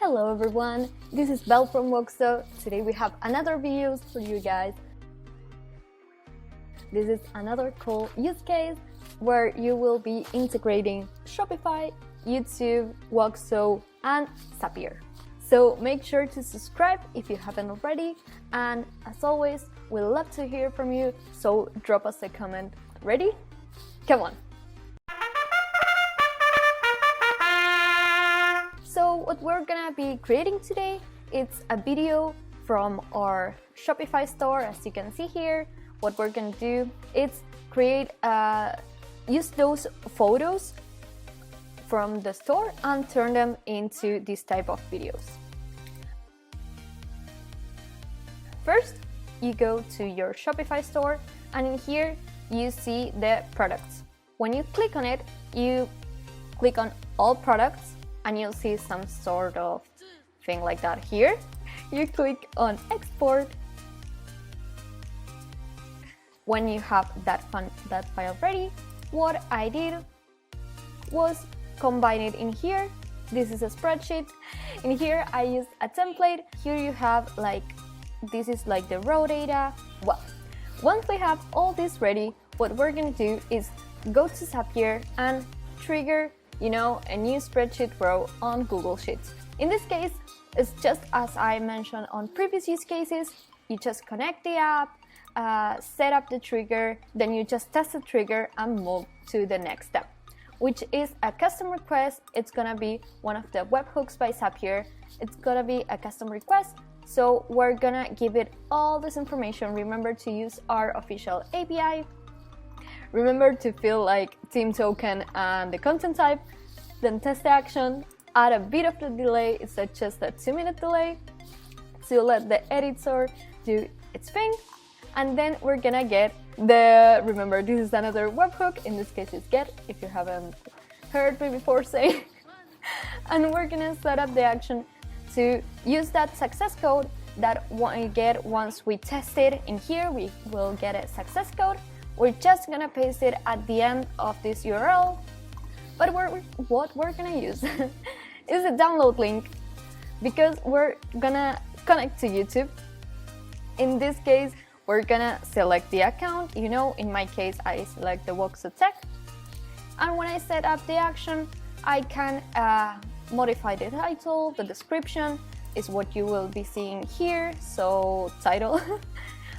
Hello everyone, this is Belle from Woxo. Today we have another video for you guys. This is another cool use case where you will be integrating Shopify, YouTube, Woxo and Zapier. So make sure to subscribe if you haven't already, and as always, we love to hear from you, so drop us a comment. Ready? Come on! So what we're gonna be creating today, it's a video from our Shopify store. As you can see here, what we're gonna do is use those photos from the store and turn them into this type of videos. First, you go to your Shopify store, and in here you see the products. When you click on it, you click on all products and you'll see some sort of thing like that here. You click on export. When you have that file ready, what I did was combine it in here. This is a spreadsheet. In here I used a template. Here you have this is like the raw data. Well, once we have all this ready, what we're gonna do is go to Zapier and trigger, a new spreadsheet row on Google Sheets. In this case, it's just as I mentioned on previous use cases. You just connect the app, set up the trigger, then you just test the trigger and move to the next step, which is a custom request. It's gonna be one of the webhooks by Zapier. It's gonna be a custom request, so we're gonna give it all this information. Remember to use our official API. Remember to fill team token and the content type, then test the action, add a bit of the delay. It's just a 2-minute delay to let the editor do its thing, and then we're gonna get remember this is another webhook, in this case it's get, if you haven't heard me before say and we're gonna set up the action to use that success code that we get once we test it. In here we will get a success code. We're just gonna paste it at the end of this URL, but what we're gonna use is a download link, because we're gonna connect to YouTube. In this case, we're gonna select the account. In my case, I select the Woxo Tech, and when I set up the action, I can modify the title. The description is what you will be seeing here, so title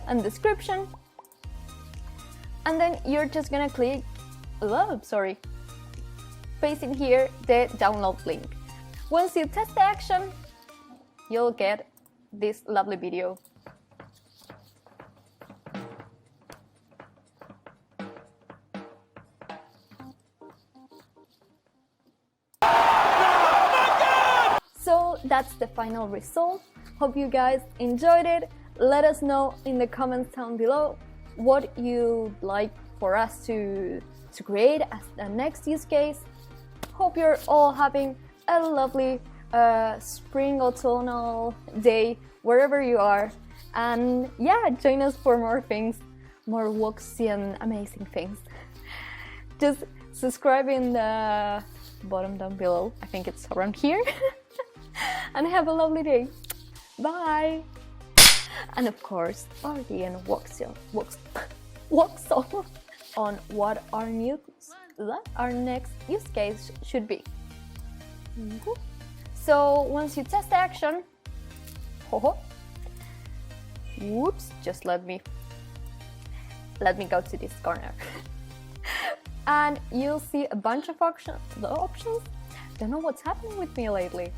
and description. And then you're just gonna click, paste in here the download link. Once you test the action, you'll get this lovely video. So that's the final result. Hope you guys enjoyed it. Let us know in the comments down below what you'd like for us to create as the next use case. Hope you're all having a lovely spring autumnal day wherever you are, and yeah, join us for more things, more Woxian amazing things. Just subscribe in the bottom down below, I think it's around here. And have a lovely day. Bye. And of course, party and Woxo on what our next use case should be. So once you test the action, whoops, just let me go to this corner. And you'll see a bunch of options. Don't know what's happening with me lately.